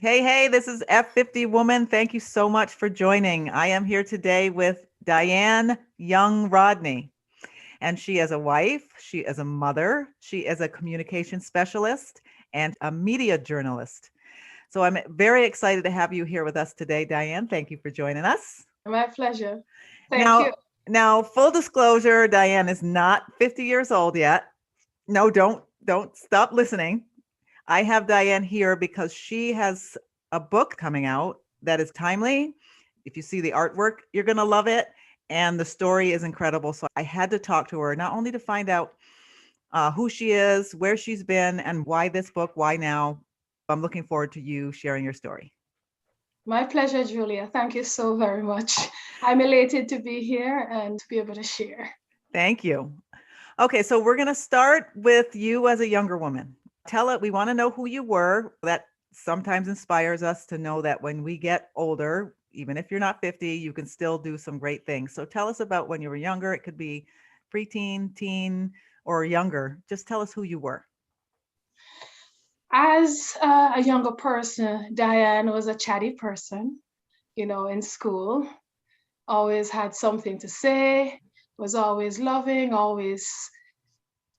Hey, this is F50Woman. Thank you so much for joining. I am here today with Diane Young Rodney, and she is a wife, she is a mother, she is a communication specialist, and a media journalist. So I'm very excited to have you here with us today, Diane. Thank you for joining us. My pleasure. Thank you. Now, full disclosure, Diane is not 50 years old yet. No, don't stop listening. I have Diane here because she has a book coming out that is timely. If you see the artwork, you're going to love it. And the story is incredible. So I had to talk to her, not only to find out who she is, where she's been, and why this book, why now. I'm looking forward to you sharing your story. My pleasure, Julia. Thank you so very much. I'm elated to be here and to be able to share. Thank you. Okay, so we're going to start with you as a younger woman. We want to know who you were. That sometimes inspires us to know that when we get older, even if you're not 50, you can still do some great things. So tell us about when you were younger. It could be preteen, teen, or younger. Just tell us who you were. As a younger person, Diane was a chatty person, in school, always had something to say, was always loving, always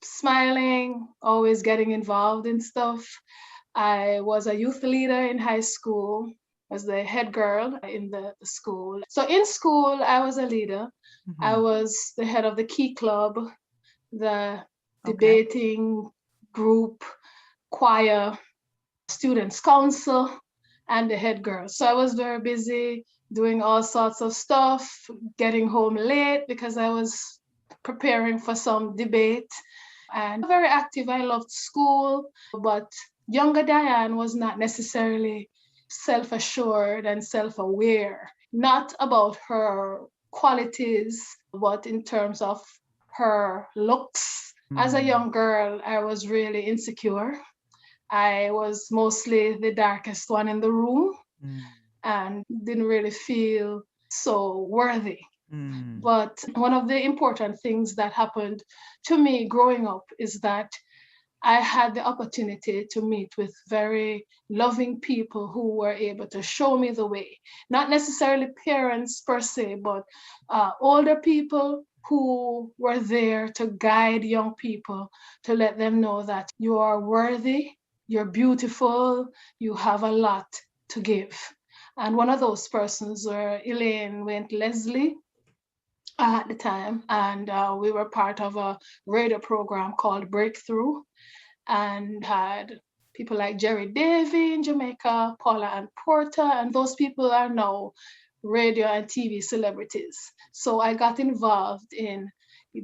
smiling, always getting involved in stuff. I was a youth leader in high school, was the head girl in the school. So in school, I was a leader. I was the head of the key club, the debating group, choir, students council, and the head girl. So I was very busy doing all sorts of stuff, getting home late because I was preparing for some debate, and very active. I loved school, but younger Diane was not necessarily self-assured and self-aware, not about her qualities, but in terms of her looks. As a young girl, I was really insecure. I was mostly the darkest one in the room and didn't really feel so worthy. But one of the important things that happened to me growing up is that I had the opportunity to meet with very loving people who were able to show me the way. Not necessarily parents per se, but older people who were there to guide young people, to let them know that you are worthy, you're beautiful, you have a lot to give. And one of those persons were Elaine Went Leslie at the time, and we were part of a radio program called Breakthrough, and had people like Jerry Davy in Jamaica, Paula and Porter, and those people are now radio and TV celebrities. So I got involved in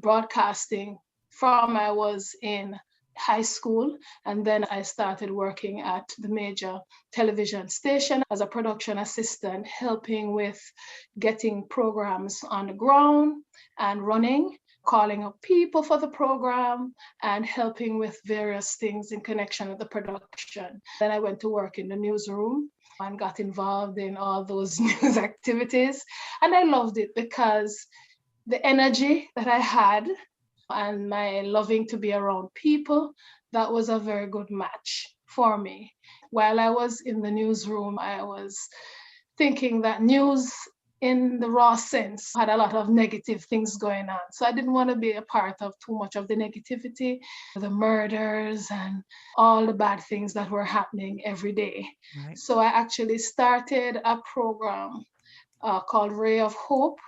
broadcasting from I was in high school, and then I started working at the major television station as a production assistant, helping with getting programs on the ground and running, calling up people for the program, and helping with various things in connection with the production. Then I went to work in the newsroom and got involved in all those news activities. And I loved it because the energy that I had and my loving to be around people, that was a very good match for me. While I was in the newsroom, I was thinking that news in the raw sense had a lot of negative things going on. So I didn't want to be a part of too much of the negativity, the murders and all the bad things that were happening every day. Right. So I actually started a program called Ray of Hope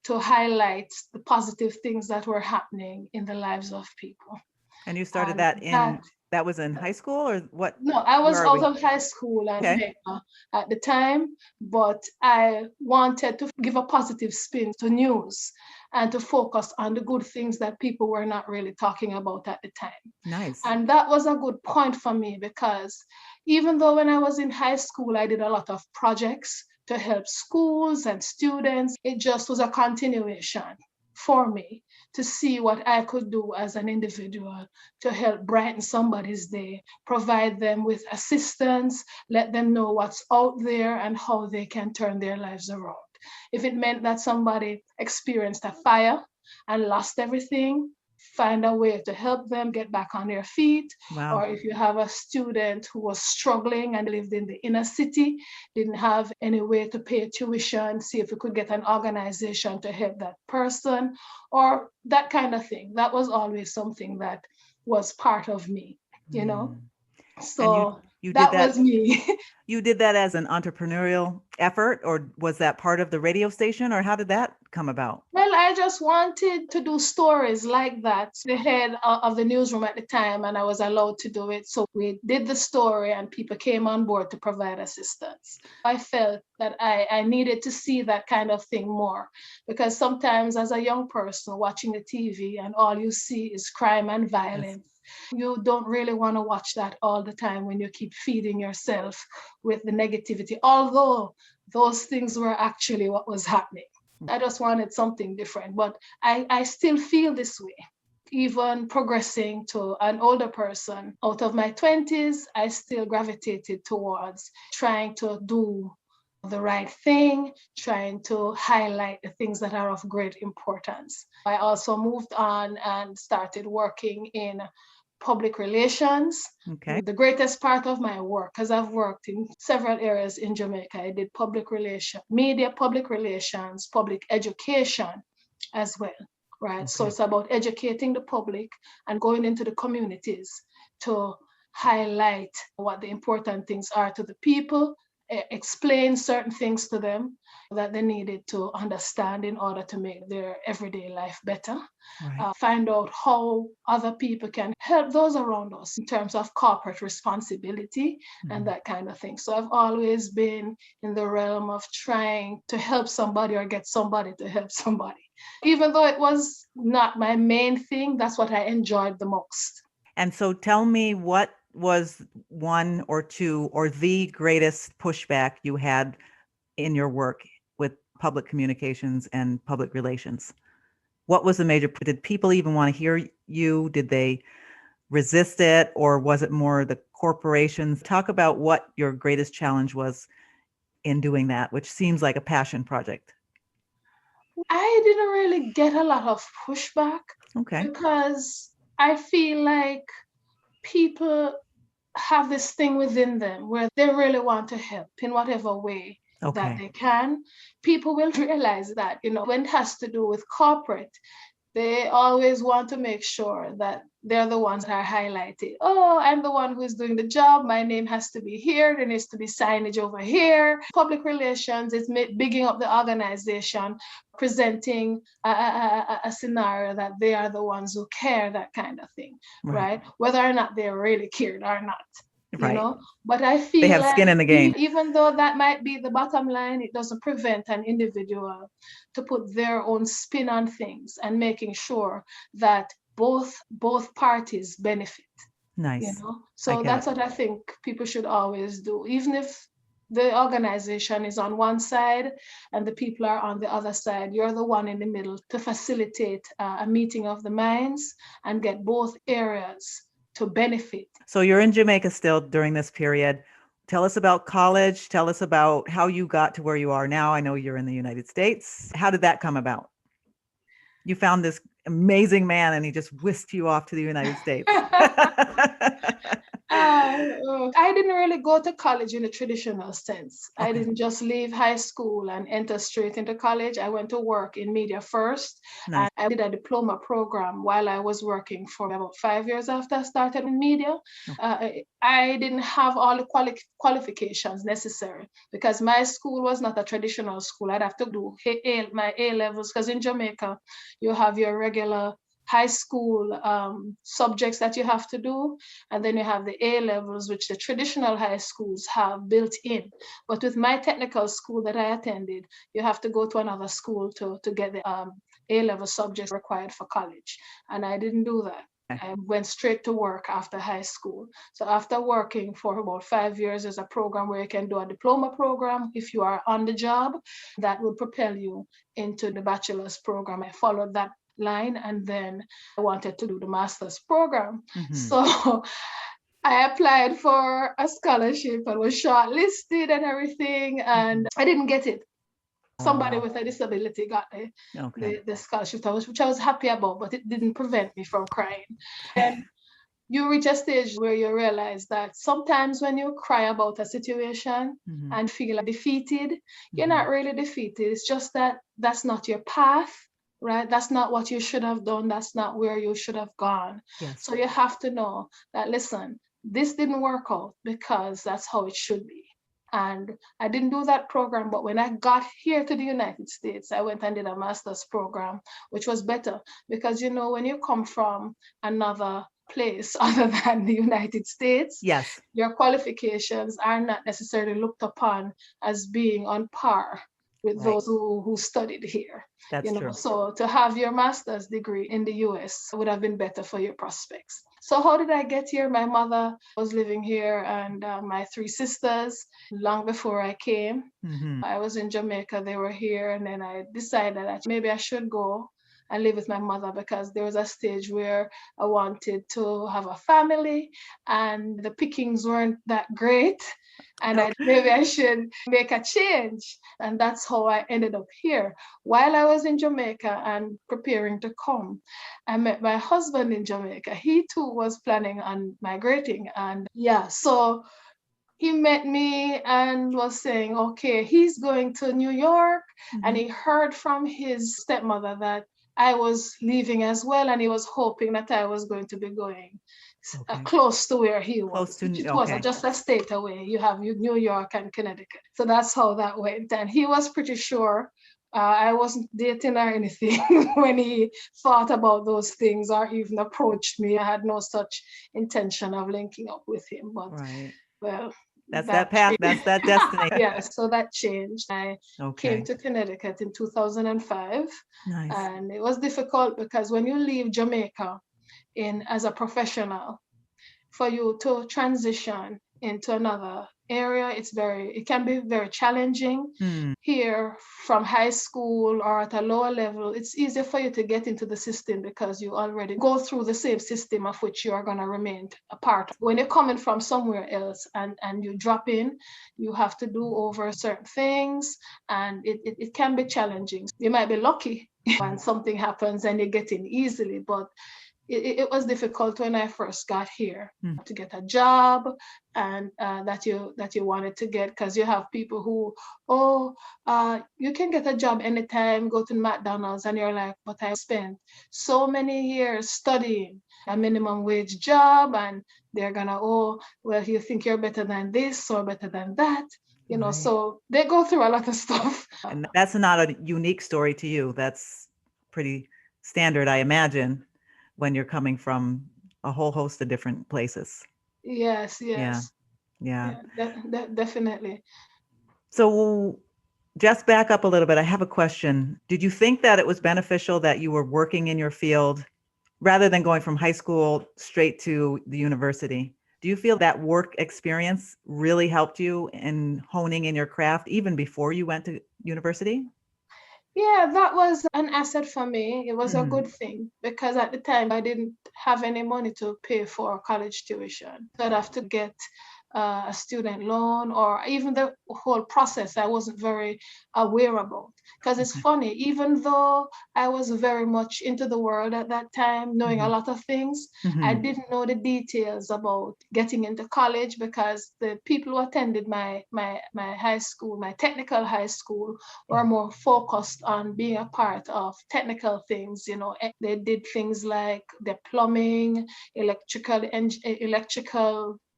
to highlight the positive things that were happening in the lives of people. And you started that was in high school or what? No, I was out of high school and Jamaica at the time, but I wanted to give a positive spin to news and to focus on the good things that people were not really talking about at the time. Nice. And that was a good point for me because even though when I was in high school, I did a lot of projects to help schools and students, it just was a continuation for me to see what I could do as an individual to help brighten somebody's day, provide them with assistance, let them know what's out there and how they can turn their lives around. If it meant that somebody experienced a fire and lost everything, find a way to help them get back on their feet. Wow. Or if you have a student who was struggling and lived in the inner city, didn't have any way to pay tuition, see if we could get an organization to help that person, or that kind of thing. That was always something that was part of me, you know. And So you did that that. was me. You did that as an entrepreneurial effort, or was that part of the radio station, or how did that come about? Well, I just wanted to do stories like that. The head of the newsroom at the time, and I was allowed to do it. So we did the story and people came on board to provide assistance. I felt that I needed to see that kind of thing more, because sometimes as a young person watching the TV and all you see is crime and violence. Yes. You don't really want to watch that all the time when you keep feeding yourself with the negativity, although those things were actually what was happening. I just wanted something different, but I still feel this way. Even progressing to an older person out of my 20s, I still gravitated towards trying to do the right thing, trying to highlight the things that are of great importance. I also moved on and started working in public relations. Okay. The greatest part of my work, because I've worked in several areas in Jamaica, I did public relations, media, public relations, public education as well, right? Okay. So it's about educating the public and going into the communities to highlight what the important things are to the people, explain certain things to them that they needed to understand in order to make their everyday life better. Right. Find out how other people can help those around us in terms of corporate responsibility and that kind of thing. So I've always been in the realm of trying to help somebody or get somebody to help somebody. Even though it was not my main thing, that's what I enjoyed the most. And so tell me, what was one or two or the greatest pushback you had in your work with public communications and public relations? What was the major? Did people even want to hear you? Did they resist it? Or was it more the corporations? Talk about what your greatest challenge was in doing that, which seems like a passion project. I didn't really get a lot of pushback. Okay. Because I feel like people have this thing within them where they really want to help in whatever way that they can. People will realize that, when it has to do with corporate, they always want to make sure that they're the ones that are highlighted. Oh, I'm the one who is doing the job. My name has to be here. There needs to be signage over here. Public relations is bigging up the organization, presenting a scenario that they are the ones who care, that kind of thing, right? Whether or not they really cared or not. Right. But I feel they have skin in the game. Even though that might be the bottom line, it doesn't prevent an individual to put their own spin on things and making sure that both parties benefit. Nice. So that's what I think people should always do. Even if the organization is on one side and the people are on the other side, you're the one in the middle to facilitate a meeting of the minds and get both areas to benefit. So you're in Jamaica still during this period. Tell us about college. Tell us about how you got to where you are now. I know you're in the United States. How did that come about? You found this amazing man and he just whisked you off to the United States. I didn't really go to college in a traditional sense. Okay. I didn't just leave high school and enter straight into college. I went to work in media first. Nice. And I did a diploma program while I was working for about 5 years after I started in media. Okay. I didn't have all the qualifications necessary because my school was not a traditional school. I'd have to do my A levels because in Jamaica, you have your regular high school subjects that you have to do, and then you have the A levels, which the traditional high schools have built in. But with my technical school that I attended, you have to go to another school to get the A level subjects required for college, and I didn't do that. I went straight to work after high school. So after working for about 5 years, there's a program where you can do a diploma program if you are on the job that will propel you into the bachelor's program. I followed that line and then I wanted to do the master's program. So I applied for a scholarship and was shortlisted and everything, and I didn't get it. Somebody wow. with a disability got Okay. the scholarship, which I was happy about, but it didn't prevent me from crying. And you reach a stage where you realize that sometimes when you cry about a situation Mhm. and feel defeated, you're Mhm. not really defeated. It's just that that's not your path, right? That's not what you should have done. That's not where you should have gone. Yes. So you have to know that, listen, this didn't work out because that's how it should be. And I didn't do that program, but when I got here to the United States, I went and did a master's program, which was better because, when you come from another place other than the United States, Yes. your qualifications are not necessarily looked upon as being on par with Right. those who studied here. That's true. So to have your master's degree in the US would have been better for your prospects. So how did I get here? My mother was living here and my three sisters long before I came. Mhm. I was in Jamaica, they were here, and then I decided that maybe I should go and live with my mother because there was a stage where I wanted to have a family and the pickings weren't that great. And maybe I should make a change. And that's how I ended up here. While I was in Jamaica and preparing to come, I met my husband in Jamaica. He too was planning on migrating. And yeah, so he met me and was saying, okay, he's going to New York. And Mhm. he heard from his stepmother that I was leaving as well. And he was hoping that I was going to be going Okay. close to where he Close was, to which it was okay. just a state away. You have New York and Connecticut. So that's how that went. And he was pretty sure I wasn't dating or anything when he thought about those things or even approached me. I had no such intention of linking up with him. But Right. well, That's that that path. That's that destiny. yeah, so that changed. I came Okay. to Connecticut in 2005, Nice. and it was difficult because when you leave Jamaica in as a professional, for you to transition into another area, it can be very challenging. Hmm. Here from high school or at a lower level, it's easier for you to get into the system because you already go through the same system of which you are going to remain a part. When you're coming from somewhere else and you drop in, you have to do over certain things, and it can be challenging. You might be lucky when something happens and you get in easily, but it was difficult when I first got here Hmm. to get a job and that you wanted to get, because you have people who, you can get a job anytime, go to McDonald's, and you're like, but I spent so many years studying a minimum wage job, and they're gonna, oh, well, you think you're better than this or better than that, Right. so they go through a lot of stuff. And that's not a unique story to you. That's pretty standard, I imagine, when you're coming from a whole host of different places. Yes, Yeah. yes, Yeah. yeah, definitely. So just back up a little bit. I have a question. Did you think that it was beneficial that you were working in your field rather than going from high school straight to the university? Do you feel that work experience really helped you in honing in your craft even before you went to university? Yeah, that was an asset for me. It was a Mhm. good thing because at the time I didn't have any money to pay for college tuition. So I'd have to get a student loan, or even the whole process I wasn't very aware about. Because it's Okay. funny, even though I was very much into the world at that time, knowing a Mhm. lot of things, I Mhm. didn't know the details about getting into college because the people who attended my high school, my technical high school, were Yeah. more focused on being a part of technical things. They did things like the plumbing, electrical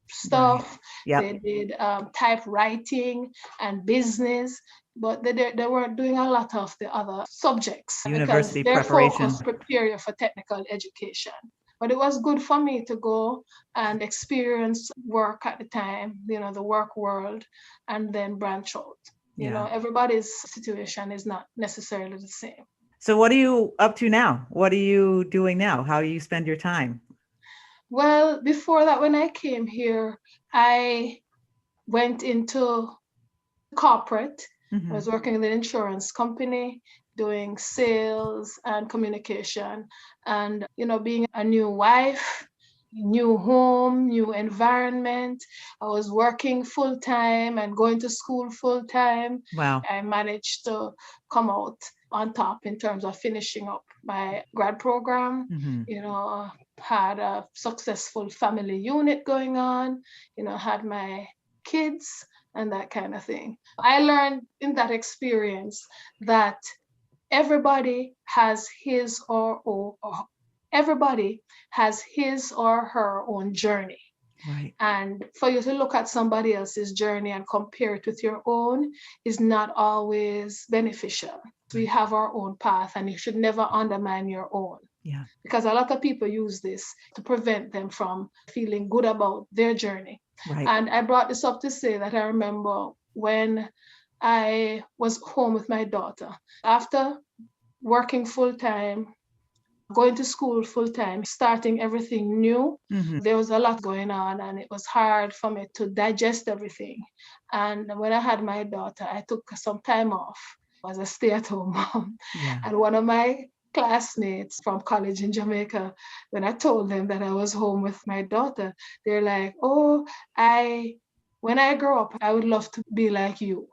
Right. stuff. Yep. They did typewriting and business, but they weren't doing a lot of the other subjects because University their focus preparation. prepare you for technical education. But it was good for me to go and experience work at the time, the work world, and then branch out. Yeah. Everybody's situation is not necessarily the same. So what are you up to now? What are you doing now? How do you spend your time? Well, before that, when I came here, I went into corporate. I Mhm. was working in an insurance company doing sales and communication. And, being a new wife, new home, new environment. I was working full time and going to school full time. Wow. I managed to come out on top in terms of finishing up my grad program. Mm-hmm. Had a successful family unit going on, had my kids and that kind of thing. I learned in that experience that everybody has his everybody has his or her own journey. Right. And for you to look at somebody else's journey and compare it with your own is not always beneficial. We have our own path, and you should never undermine your own. Yeah. Because a lot of people use this to prevent them from feeling good about their journey. Right. And I brought this up to say that I remember when I was home with my daughter, after working full time, going to school full time, starting everything new. Mm-hmm. There was a lot going on, and it was hard for me to digest everything. And when I had my daughter, I took some time off as a stay-at-home mom. Yeah. And one of my classmates from college in Jamaica, when I told them that I was home with my daughter, they're like, "Oh, when I grow up, I would love to be like you."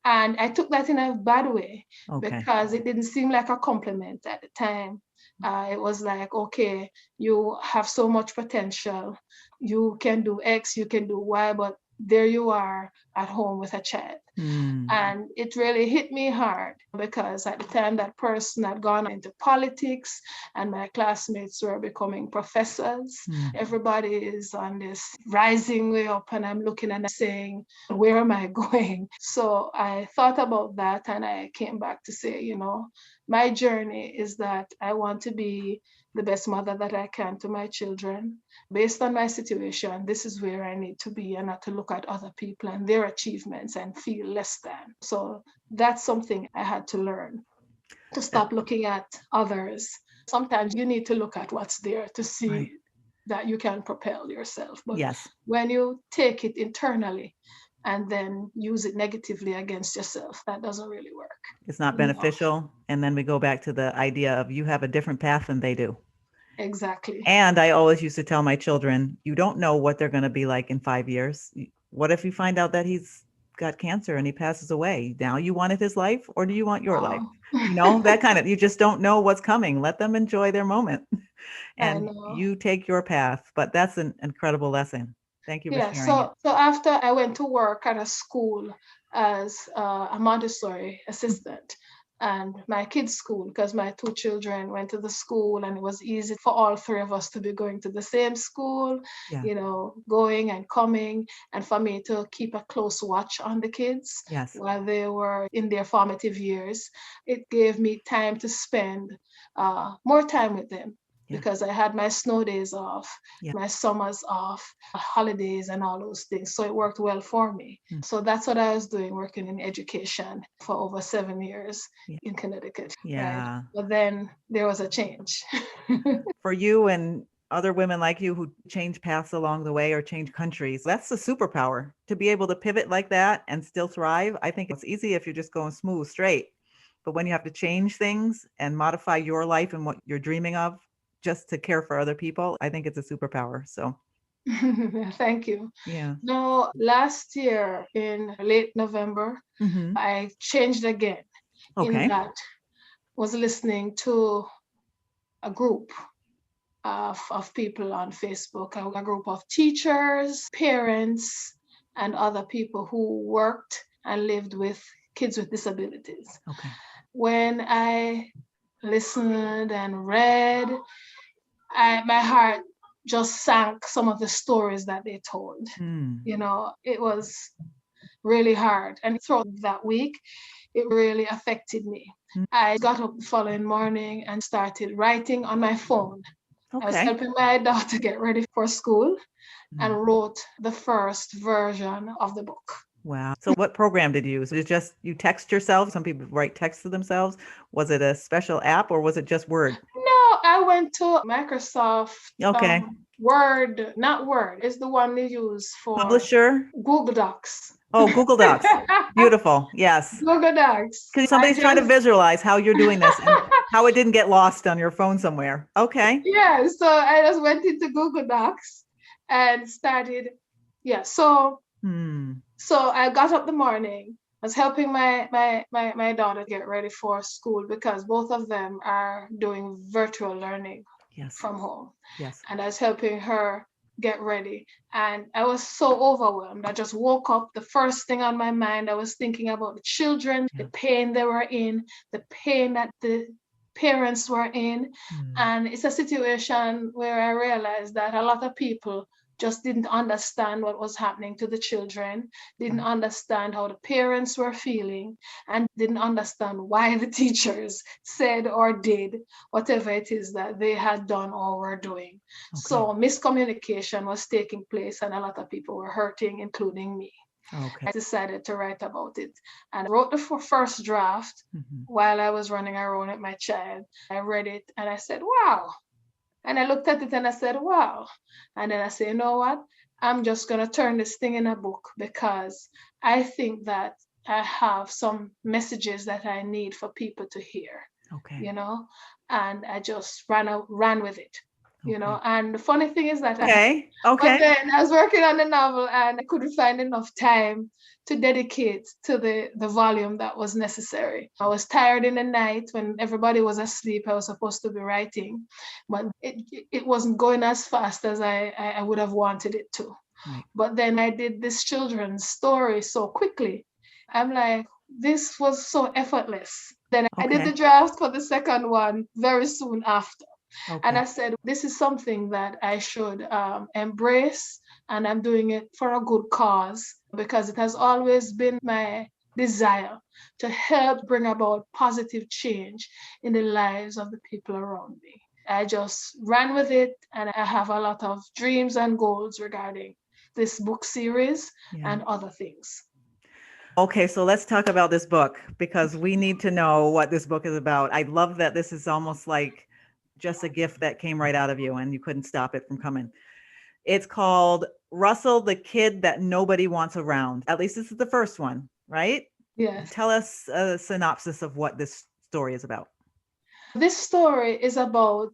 And I took that in a bad way because it didn't seem like a compliment at the time. It was like, okay, you have so much potential. You can do X, you can do Y, but there you are at home with a child. And it really hit me hard because at the time that person had gone into politics and my classmates were becoming professors. Everybody is on this rising way up, and I'm looking and saying, where am I going? So I thought about that, and I came back to say, my journey is that I want to be the best mother that I can to my children. Based on my situation, this is where I need to be, and not to look at other people and their achievements and feel less than. So that's something I had to learn, to stop looking at others. Sometimes you need to look at what's there to see that you can propel yourself. But when you take it internally and then use it negatively against yourself, that doesn't really work. It's not beneficial. And then we go back to the idea of you have a different path than they do. Exactly. And I always used to tell my children, you don't know what they're going to be like in 5 years. What if you find out that he's got cancer and he passes away? Now you wanted his life, or do you want your life? That kind of, you just don't know what's coming. Let them enjoy their moment and you take your path. But that's an incredible lesson. Thank you for sharing it. So after I went to work at a school as a Montessori assistant, and my kids' school, because my two children went to the school, and it was easy for all three of us to be going to the same school, going and coming, and for me to keep a close watch on the kids while they were in their formative years. It gave me time to spend more time with them. Because I had my snow days off, my summers off, holidays and all those things. So it worked well for me. So that's what I was doing, working in education for over 7 years in Connecticut. Right? But then there was a change. For you and other women like you who change paths along the way or change countries, that's a superpower to be able to pivot like that and still thrive. I think it's easy if you're just going smooth, straight. But when you have to change things and modify your life and what you're dreaming of, just to care for other people, I think it's a superpower. So thank you. Yeah. No, last year in late November, I changed again. In that was listening to a group of people on Facebook, a group of teachers, parents, and other people who worked and lived with kids with disabilities. When I listened and read, my heart just sank some of the stories that they told. It was really hard. And throughout that week, it really affected me. I got up the following morning and started writing on my phone. I was helping my daughter get ready for school and wrote the first version of the book. Wow. So what program did you use? Was it just you text yourself? Some people write text to themselves. Was it a special app or was it just Word? No, I went to Microsoft Word, not Word. It's the one they use for Publisher? Google Docs. Oh, Google Docs. Beautiful. Yes. Google Docs. Because somebody's trying to visualize how you're doing this. And How it didn't get lost on your phone somewhere. Okay. Yeah, so I just went into Google Docs and started. Yeah, so Hmm. I got up the morning. I was helping my daughter get ready for school because both of them are doing virtual learning Yes. from home. Yes. And I was helping her get ready. And I was so overwhelmed. I just woke up. The first thing on my mind, I was thinking about the children, the pain they were in, the pain that the parents were in. And it's a situation where I realized that a lot of people just didn't understand what was happening to the children, didn't understand how the parents were feeling, and didn't understand why the teachers said or did whatever it is that they had done or were doing. So miscommunication was taking place and a lot of people were hurting, including me. Okay. I decided to write about it and I wrote the first draft while I was running around with my child. I read it and I said, wow. And I looked at it and I said, wow. And then I said, you know what? I'm just going to turn this thing in a book because I think that I have some messages that I need for people to hear, you know, and I just ran with it, you know. And the funny thing is that but then I was working on the novel and I couldn't find enough time to dedicate to the volume that was necessary. I was tired in the night when everybody was asleep. I was supposed to be writing, but it wasn't going as fast as I would have wanted it to. Right. But then I did this children's story so quickly. I'm like, this was so effortless. Then I did the draft for the second one very soon after. And I said, this is something that I should embrace, and I'm doing it for a good cause because it has always been my desire to help bring about positive change in the lives of the people around me. I just ran with it, and I have a lot of dreams and goals regarding this book series and other things. Okay, so let's talk about this book because we need to know what this book is about. I love that this is almost like just a gift that came right out of you and you couldn't stop it from coming. It's called Russell, the Kid That Nobody Wants Around. At least this is the first one, right? Yes. Tell us a synopsis of what this story is about. This story is about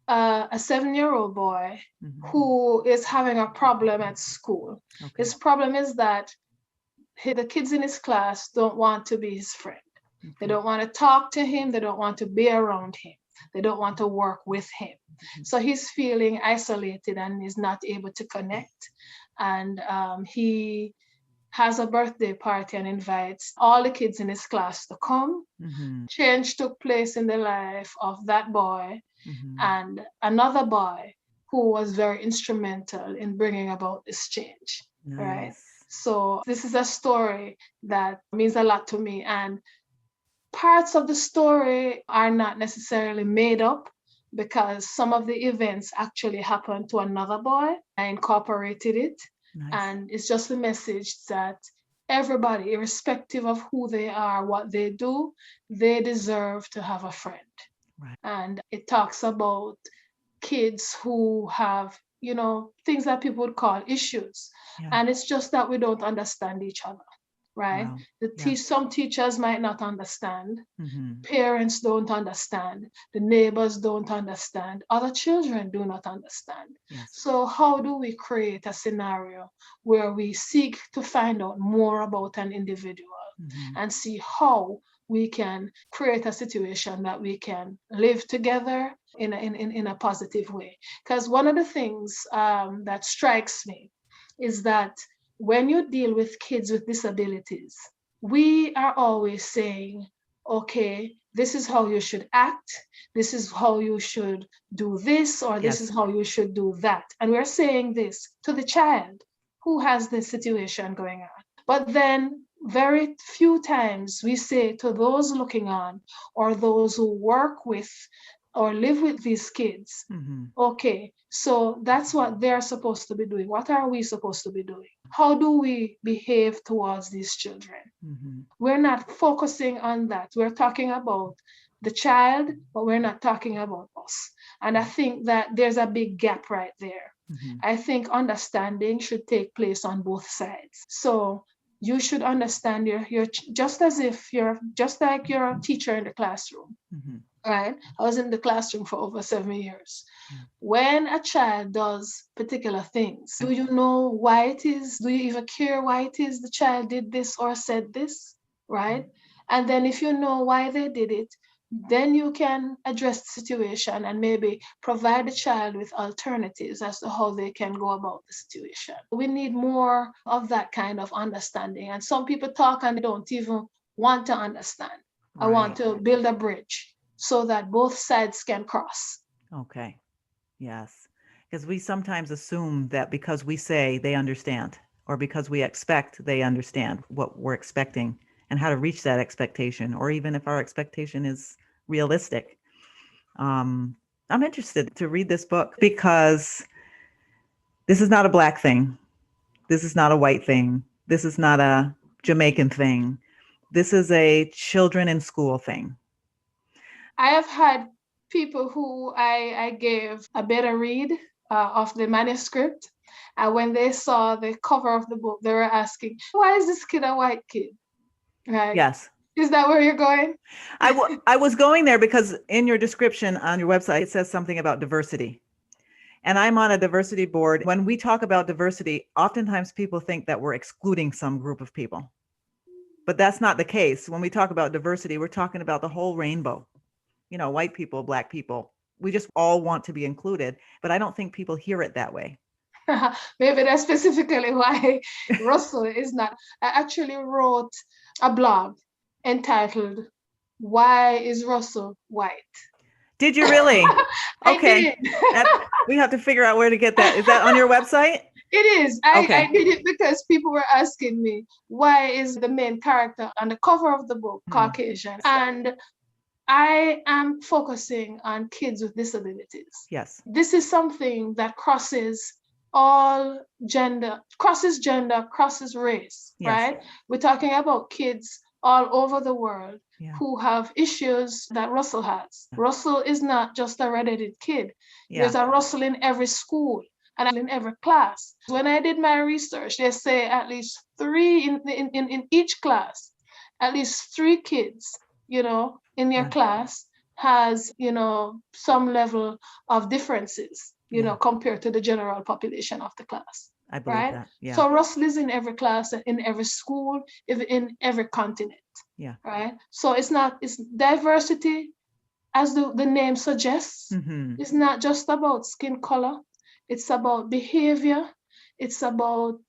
a 7-year-old boy who is having a problem at school. His problem is that the kids in his class don't want to be his friend. They don't want to talk to him. They don't want to be around him. They don't want to work with him. So he's feeling isolated and is not able to connect. And he has a birthday party and invites all the kids in his class to come. Change took place in the life of that boy and another boy who was very instrumental in bringing about this change, right? So this is a story that means a lot to me. And parts of the story are not necessarily made up because some of the events actually happened to another boy. I incorporated it. And it's just a message that everybody, irrespective of who they are, what they do, they deserve to have a friend. And it talks about kids who have, you know, things that people would call issues. And it's just that we don't understand each other, right? Some teachers might not understand. Parents don't understand. The neighbors don't understand. Other children do not understand. So how do we create a scenario where we seek to find out more about an individual and see how we can create a situation that we can live together in a positive way? Because one of the things that strikes me is that when you deal with kids with disabilities, we are always saying, okay, this is how you should act, this is how you should do this, or this is how you should do that. And we're saying this to the child who has this situation going on. But then very few times we say to those looking on or those who work with or live with these kids, okay, so that's what they're supposed to be doing. What are we supposed to be doing? How do we behave towards these children? We're not focusing on that. We're talking about the child, but we're not talking about us. And I think that there's a big gap right there. I think understanding should take place on both sides. So you should understand you're just as if you're just like you're a teacher in the classroom. right? I was in the classroom for over 7 years. Mm. When a child does particular things, do you know why it is? Do you even care why it is the child did this or said this, right? And then if you know why they did it, then you can address the situation and maybe provide the child with alternatives as to how they can go about the situation. We need more of that kind of understanding. And some people talk and they don't even want to understand. I want Right. to build a bridge so that both sides can cross. Okay. Yes. Because we sometimes assume that because we say they understand, or because we expect they understand what we're expecting and how to reach that expectation, or even if our expectation is realistic. I'm interested to read this book because this is not a Black thing. This is not a white thing. This is not a Jamaican thing. This is a children in school thing. I have had people who I gave a better read of the manuscript. And when they saw the cover of the book, they were asking, why is this kid a white kid? Right? Yes. Is that where you're going? I was going there because in your description on your website, it says something about diversity. And I'm on a diversity board. When we talk about diversity, oftentimes people think that we're excluding some group of people. But that's not the case. When we talk about diversity, we're talking about the whole rainbow. You know, white people, Black people. We just all want to be included. But I don't think people hear it that way. Maybe that's specifically why Russell is not. I actually wrote a blog entitled, Why is Russell White? Did you really? I Okay. did. We have to figure out where to get that. Is that on your website? It is. I Okay. did it because people were asking me, why is the main character on the cover of the book Caucasian? And I am focusing on kids with disabilities. Yes. This is something that crosses all gender, crosses race, Yes. right? We're talking about kids all over the world Yeah. who have issues that Russell has. Russell is not just a red-headed kid. Yeah. There's a Russell in every school and in every class. When I did my research, they say at least three in each class, at least three kids, in your Yeah. class has, some level of differences, Yeah. compared to the general population of the class. I believe Right? that. Yeah. So Russell is in every class, in every school, in every continent. Yeah. Right? So it's diversity, as the name suggests. Mm-hmm. It's not just about skin color. It's about behavior. It's about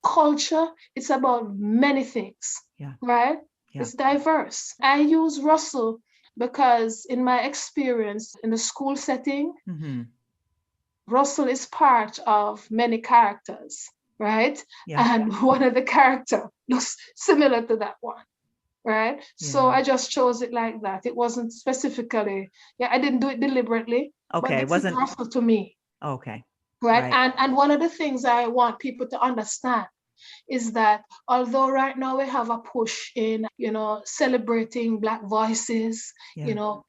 culture. It's about many things. Yeah. Right? Yeah. It's diverse. I use Russell because in my experience in the school setting, Mm-hmm. Russell is part of many characters, right? Yeah. And one of the characters looks similar to that one, right? So Yeah. I just chose it like that. It wasn't specifically, I didn't do it deliberately, but Okay. It this is wasn't. Russell to me, Okay. right? Right. And one of the things I want people to understand is that although right now we have a push in, celebrating Black voices, Yeah.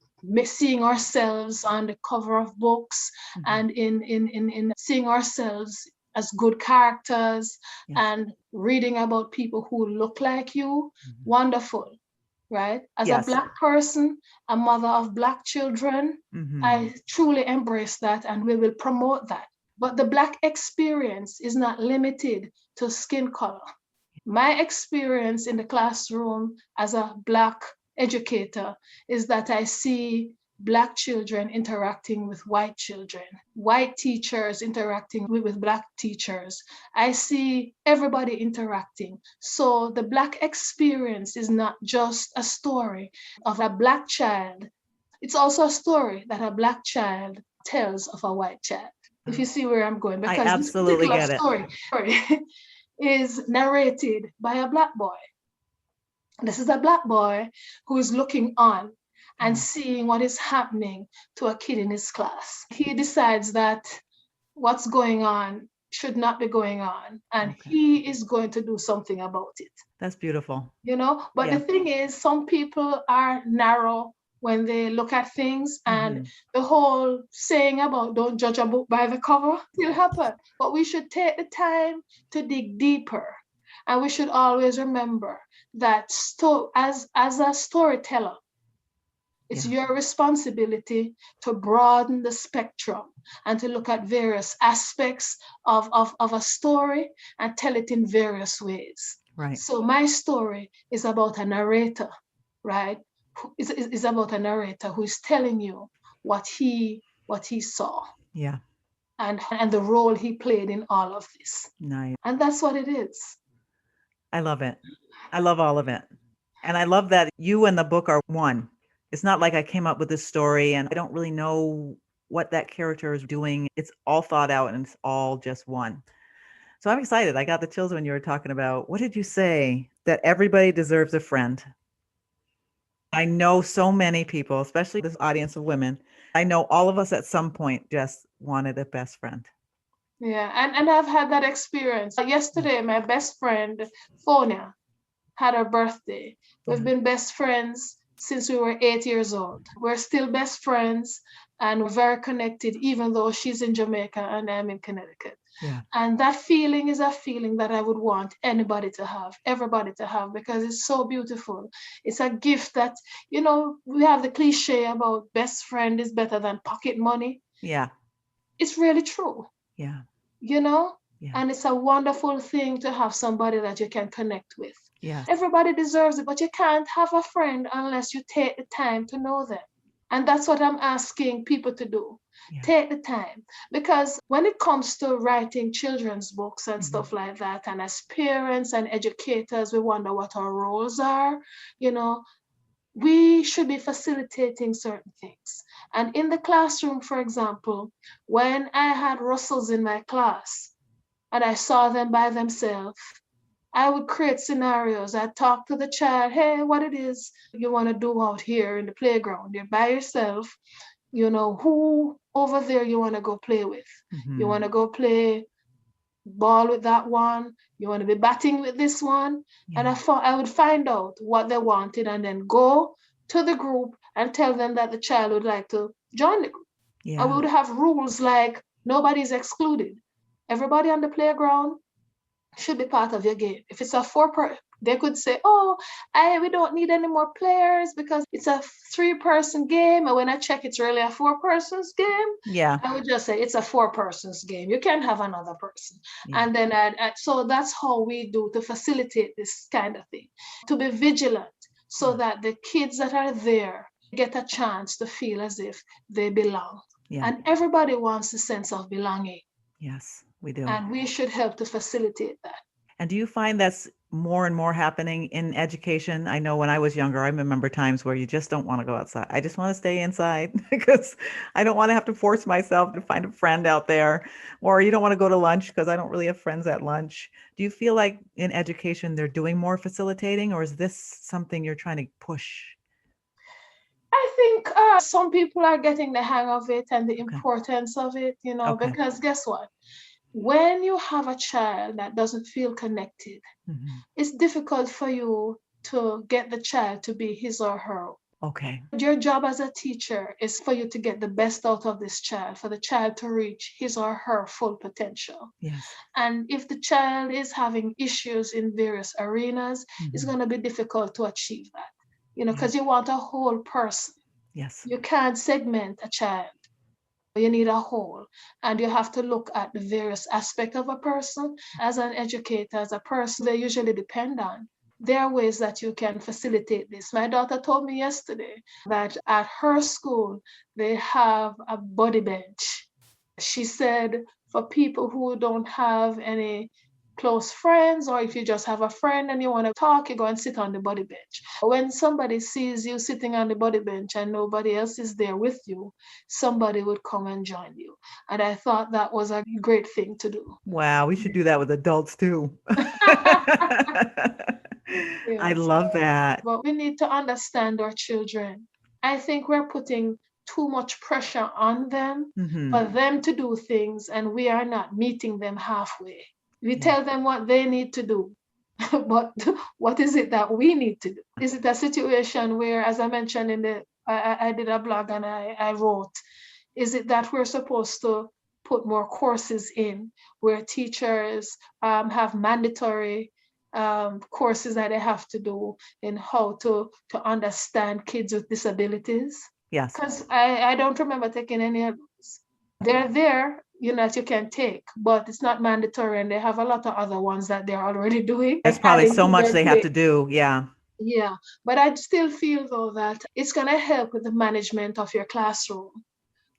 seeing ourselves on the cover of books, Mm-hmm. and in seeing ourselves as good characters, Yes. and reading about people who look like you, Mm-hmm. wonderful, right? As Yes. a Black person, a mother of Black children, Mm-hmm. I truly embrace that, and we will promote that. But the Black experience is not limited to skin color. My experience in the classroom as a Black educator is that I see Black children interacting with white children, white teachers interacting with Black teachers. I see everybody interacting. So the Black experience is not just a story of a Black child. It's also a story that a Black child tells of a white child. If you see where I'm going, I because this absolutely particular get it. story is narrated by a Black boy. This is a Black boy who is looking on and seeing what is happening to a kid in his class. He decides that what's going on should not be going on, and Okay. he is going to do something about it. That's beautiful. But Yeah. the thing is, some people are narrow when they look at things, and Mm-hmm. the whole saying about don't judge a book by the cover still happen. But we should take the time to dig deeper, and we should always remember that as a storyteller, It's Yeah. your responsibility to broaden the spectrum and to look at various aspects of a story and tell it in various ways. Right. So my story is about a narrator, right? Is about a narrator who is telling you what he saw Yeah. and the role he played in all of this. Nice. And that's what it is. I love it. I love all of it. And I love that you and the book are one. It's not like I came up with this story and I don't really know what that character is doing. It's all thought out and it's all just one. So I'm excited. I got the chills when you were talking about, what did you say? That everybody deserves a friend. I know so many people, especially this audience of women. I know all of us at some point just wanted a best friend. Yeah, and I've had that experience. Yesterday, my best friend, Fonia, had her birthday. We've Yeah. been best friends since we were 8 years old. We're still best friends and we're very connected, even though she's in Jamaica and I'm in Connecticut. Yeah. And that feeling is a feeling that I would want anybody to have, everybody to have, because it's so beautiful. It's a gift that, we have the cliche about best friend is better than pocket money. Yeah. It's really true, Yeah. you know? Yeah. And it's a wonderful thing to have somebody that you can connect with. Yeah. Everybody deserves it, but you can't have a friend unless you take the time to know them. And that's what I'm asking people to do. Yeah. Take the time. Because when it comes to writing children's books and Mhm. stuff like that, and as parents and educators, we wonder what our roles are, we should be facilitating certain things. And in the classroom, for example, when I had Russells in my class and I saw them by themselves, I would create scenarios. I'd talk to the child, hey, what it is you want to do out here in the playground. You're by yourself. Who over there you want to go play with. Mhm. You want to go play ball with that one. You want to be batting with this one. And Yeah. I would find out what they wanted and then go to the group and tell them that the child would like to join the group. Yeah. And we would have rules like nobody's excluded. Everybody on the playground should be part of your game. If it's a they could say, oh, we don't need any more players because it's a 3-person game. And when I check, it's really a 4-person's game. Yeah. I would just say it's a 4-person's game. You can't have another person. Yeah. And then so that's how we do to facilitate this kind of thing, to be vigilant so Yeah. that the kids that are there get a chance to feel as if they belong. Yeah. And everybody wants a sense of belonging. Yes, we do. And we should help to facilitate that. And do you find that's more and more happening in education? I know when I was younger, I remember times where you just don't want to go outside. I just want to stay inside because I don't want to have to force myself to find a friend out there. Or you don't want to go to lunch because I don't really have friends at lunch. Do you feel like in education they're doing more facilitating, or is this something you're trying to push? I think some people are getting the hang of it and the Okay. importance of it, Okay. because guess what? When you have a child that doesn't feel connected, Mhm. it's difficult for you to get the child to be his or her. Okay. Your job as a teacher is for you to get the best out of this child, for the child to reach his or her full potential. Yes. And if the child is having issues in various arenas, it's Mhm. going to be difficult to achieve that, Yeah. because you want a whole person. Yes. You can't segment a child. You need a whole, and you have to look at the various aspects of a person. As an educator, as a person they usually depend on, there are ways that you can facilitate this. My daughter told me yesterday that at her school, they have a body bench. She said for people who don't have any close friends, or if you just have a friend and you want to talk, you go and sit on the body bench. When somebody sees you sitting on the body bench and nobody else is there with you, somebody would come and join you. And I thought that was a great thing to do. Wow, we should do that with adults too. I Yes. love that. But we need to understand our children. I think we're putting too much pressure on them Mhm. for them to do things, and we are not meeting them halfway. We Yeah. tell them what they need to do, but what is it that we need to do? Is it a situation where, as I mentioned I did a blog and I wrote, is it that we're supposed to put more courses in where teachers have mandatory courses that they have to do in how to understand kids with disabilities. Yes. Because I don't remember taking any of those. They're there, that you can take, but it's not mandatory, and they have a lot of other ones that they're already doing. There's probably so much they have to do. Yeah. Yeah, but I still feel though that it's going to help with the management of your classroom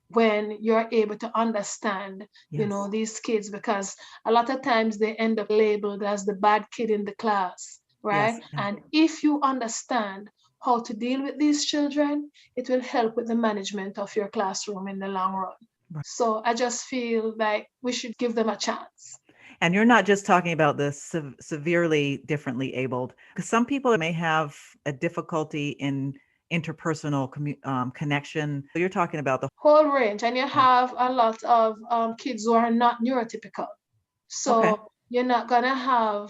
when you're able to understand, Yes. these kids, because a lot of times they end up labeled as the bad kid in the class, right? Yes. And if you understand how to deal with these children, it will help with the management of your classroom in the long run. Right. So I just feel like we should give them a chance. And you're not just talking about the severely differently abled, because some people may have a difficulty in interpersonal connection. So you're talking about the whole range, and you have a lot of kids who are not neurotypical. So Okay. you're not gonna have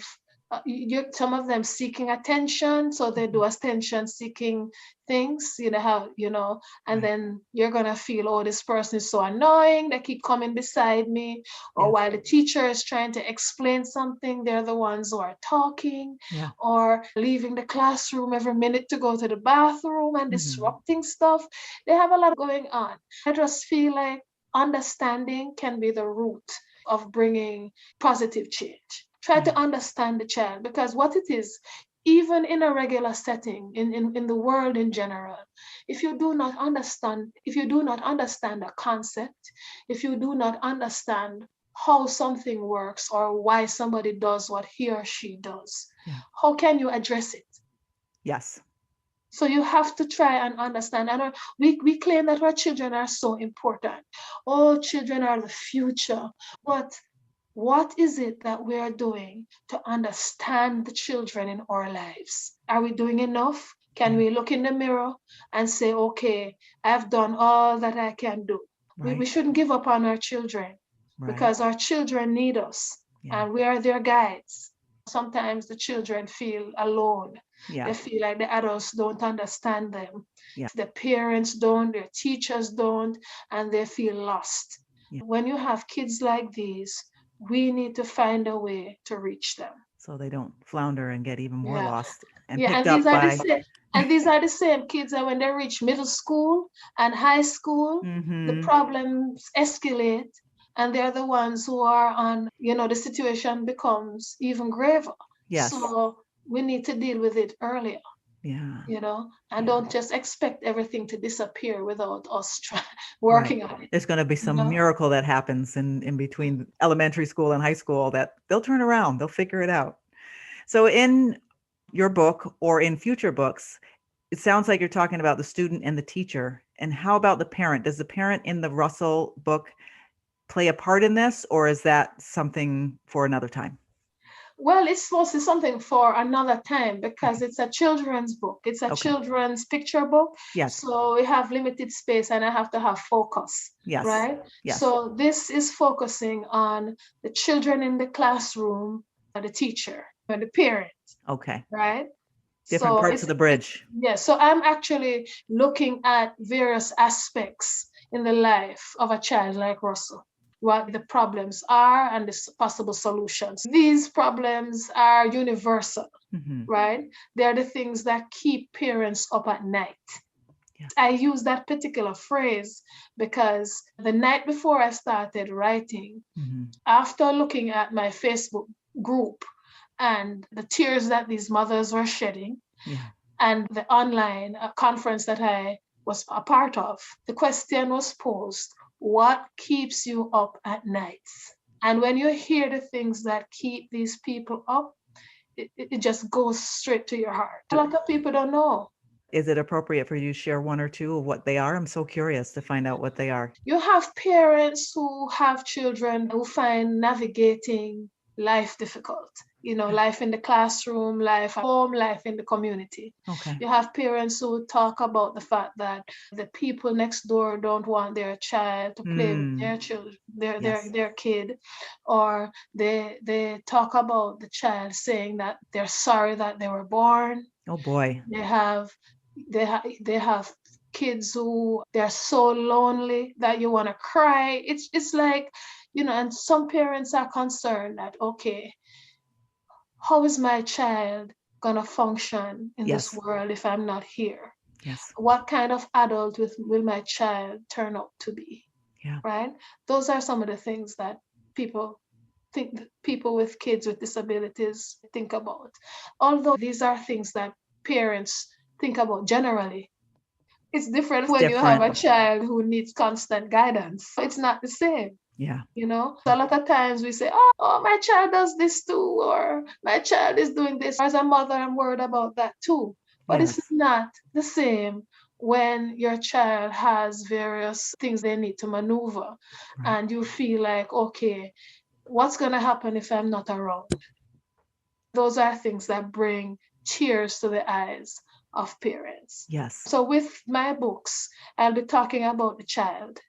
some of them seeking attention, so they do attention seeking things, and then you're gonna feel, oh, this person is so annoying, they keep coming beside me, or Yes. while the teacher is trying to explain something, they're the ones who are talking, Yeah. or leaving the classroom every minute to go to the bathroom and disrupting stuff. They have a lot going on. I just feel like understanding can be the root of bringing positive change. Try to understand the child, because what it is, even in a regular setting, in the world in general, if you do not understand a concept, if you do not understand how something works or why somebody does what he or she does, how can you address it? Yes. So you have to try and understand. And we claim that our children are so important. Oh, children are the future. But what is it that we are doing to understand the children in our lives? Are we doing enough? Can we look in the mirror and say, okay, I've done all that I can do? Right. We shouldn't give up on our children, because our children need us, and we are their guides. Sometimes the children feel alone. Yeah. They feel like the adults don't understand them. Yeah. The parents don't, their teachers don't, and they feel lost. Yeah. When you have kids like these, we need to find a way to reach them, so they don't flounder and get even more lost and and picked these up are by. the same kids that when they reach middle school and high school, the problems escalate, and they're the ones who are on, the situation becomes even graver. Yes. So we need to deal with it earlier. Yeah. And don't just expect everything to disappear without us working on it. There's going to be some miracle that happens in between elementary school and high school that they'll turn around, they'll figure it out. So in your book or in future books, it sounds like you're talking about the student and the teacher. And how about the parent? Does the parent in the Russell book play a part in this, or is that something for another time? Well, it's supposed to be something for another time, because it's a children's book. It's a children's picture book. Yes. So we have limited space, and I have to have focus. Yes. Right? Yes. So this is focusing on the children in the classroom, the teacher, and the parent. Okay. Right? Different parts of the bridge. Yes. So I'm actually looking at various aspects in the life of a child like Russell, what the problems are and the possible solutions. These problems are universal, right? They're the things that keep parents up at night. Yeah. I use that particular phrase because the night before I started writing, after looking at my Facebook group and the tears that these mothers were shedding, and the online conference that I was a part of, the question was posed, what keeps you up at night? And when you hear the things that keep these people up, it just goes straight to your heart. A lot of people don't know. Is it appropriate for you to share one or two of what they are? I'm so curious to find out what they are. You have parents who have children who find navigating life difficult. Life in the classroom, life at home, life in the community. Okay. You have parents who talk about the fact that the people next door don't want their child to play with their children, their kid, or they talk about the child saying that they're sorry that they were born. Oh boy. They have kids who they're so lonely that you want to cry. It's like, and some parents are concerned that, okay, how is my child gonna function in this Yes. world if I'm not here? Yes. What kind of adult will my child turn out to be? Yeah. Right? Those are some of the things that people people with kids with disabilities think about. Although these are things that parents think about generally. It's different It's when you have different. a child who needs constant guidance. It's not the same. Yeah. So a lot of times we say, oh, my child does this too, or my child is doing this. As a mother, I'm worried about that too. But it's Yes. not the same when your child has various things they need to maneuver Right. and you feel like, okay, what's going to happen if I'm not around? Those are things that bring tears to the eyes of parents. Yes. So with my books, I'll be talking about the child.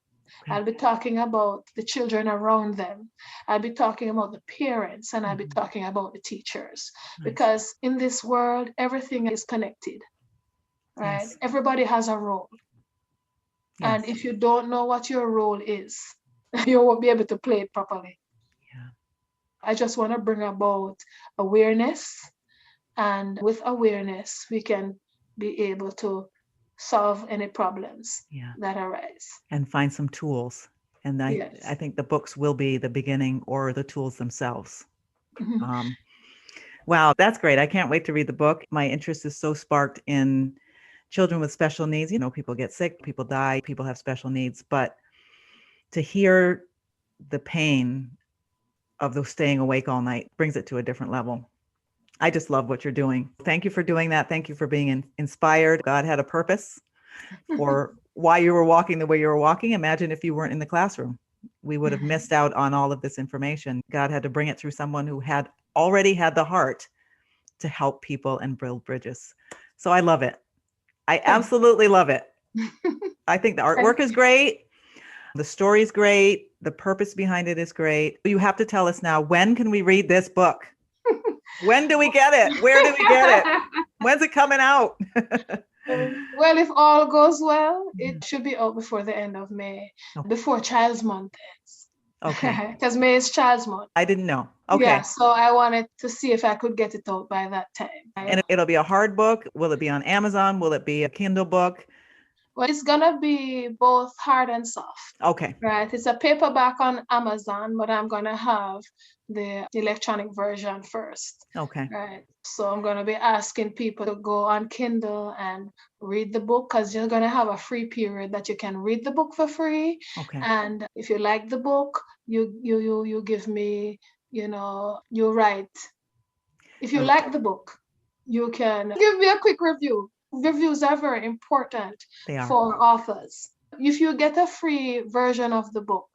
Okay. I'll be talking about the children around them. I'll be talking about the parents, and I'll be talking about the teachers. Nice. Because in this world, everything is connected, right? Yes. Everybody has a role. Yes. And if you don't know what your role is, you won't be able to play it properly. Yeah. I just want to bring about awareness. And with awareness, we can be able to solve any problems that arise. And find some tools. And I think the books will be the beginning or the tools themselves. Mm-hmm. Wow, that's great. I can't wait to read the book. My interest is so sparked in children with special needs. People get sick, people die, people have special needs. But to hear the pain of those staying awake all night brings it to a different level. I just love what you're doing. Thank you for doing that. Thank you for being inspired. God had a purpose for why you were walking the way you were walking. Imagine if you weren't in the classroom. We would have missed out on all of this information. God had to bring it through someone who had already had the heart to help people and build bridges. So I love it. I absolutely love it. I think the artwork is great. The story is great. The purpose behind it is great. You have to tell us now, when can we read this book? When do we get it? Where do we get it? When's it coming out? Well, if all goes well, it should be out before the end of May, before Child's Month ends. Okay. Because May is Child's Month. I didn't know. Okay. Yeah, so I wanted to see if I could get it out by that time. And it'll be a hard book. Will it be on Amazon? Will it be a Kindle book? Well, it's going to be both hard and soft. Okay. Right. It's a paperback on Amazon, but I'm going to have the electronic version first. Okay. Right. So I'm going to be asking people to go on Kindle and read the book, because you're going to have a free period that you can read the book for free. Okay. And if you like the book, you give me, you write. If you like the book, you can give me a quick review. Reviews are very important for authors. If you get a free version of the book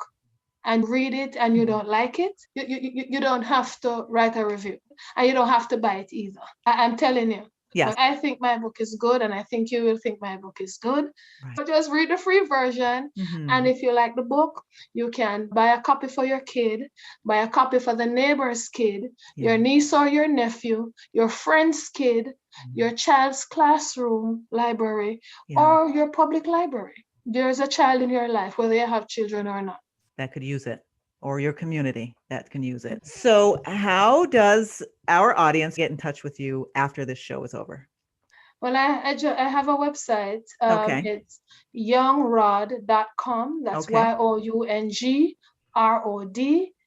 and read it and you don't like it, you don't have to write a review, and you don't have to buy it either. I'm telling you. Yes. I think my book is good, and I think you will think my book is good. Right. So just read the free version. And if you like the book, you can buy a copy for your kid, buy a copy for the neighbor's kid, your niece or your nephew, your friend's kid, your child's classroom library, or your public library. There's a child in your life, whether you have children or not, that could use it, or your community that can use it. So how does our audience get in touch with you after this show is over? Well, I have a website. It's youngrod.com. That's YOUNGROD.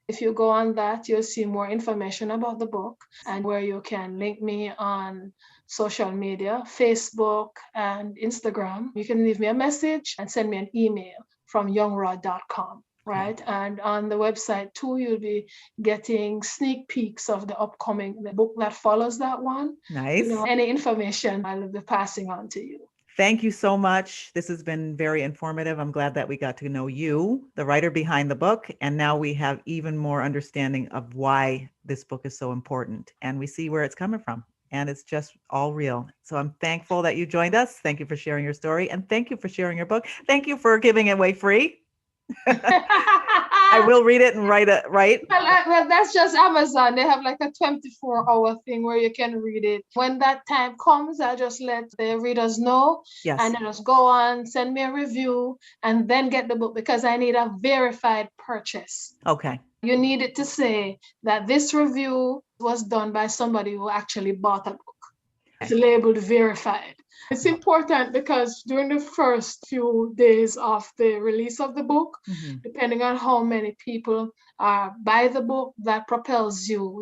If you go on that, you'll see more information about the book, and where you can link me on social media, Facebook and Instagram. You can leave me a message and send me an email from youngrod.com. Right. And on the website too, you'll be getting sneak peeks of the book that follows that one. Nice. Any information I'll be passing on to you. Thank you so much. This has been very informative. I'm glad that we got to know you, the writer behind the book. And now we have even more understanding of why this book is so important. And we see where it's coming from. And it's just all real. So I'm thankful that you joined us. Thank you for sharing your story. And thank you for sharing your book. Thank you for giving it away free. I will read it and write it, right? Well, that's just Amazon. They have like a 24-hour thing where you can read it. When that time comes, I just let the readers know. Yes. And then just go on, send me a review, and then get the book because I need a verified purchase. Okay. You need it to say that this review was done by somebody who actually bought a book. It's labeled verified. It's important because during the first few days of the release of the book, depending on how many people buy the book, that propels you,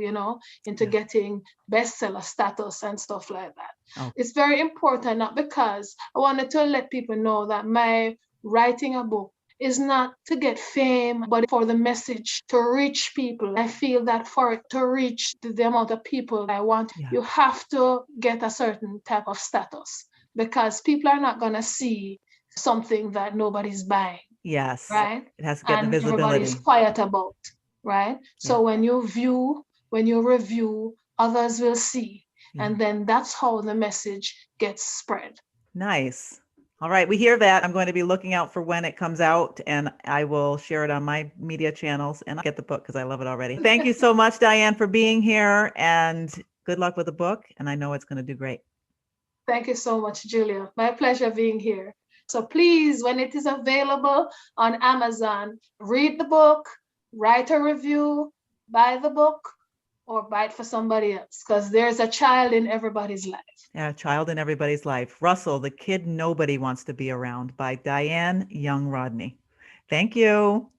into getting bestseller status and stuff like that. Oh. It's very important, not because I wanted to let people know that my writing a book is not to get fame, but for the message to reach people. I feel that for it to reach the amount of people I want, you have to get a certain type of status because people are not going to see something that nobody's buying. Yes. Right? It has to get the visibility. Everybody's quiet about, right? So when you review, others will see. And then that's how the message gets spread. Nice. All right. We hear that. I'm going to be looking out for when it comes out and I will share it on my media channels and I'll get the book because I love it already. Thank you so much, Diane, for being here and good luck with the book. And I know it's going to do great. Thank you so much, Julia. My pleasure being here. So please, when it is available on Amazon, read the book, write a review, buy the book, or buy it for somebody else because there's a child in everybody's life. Yeah, a child in everybody's life. Russell, the kid nobody wants to be around by Diane Young Rodney. Thank you.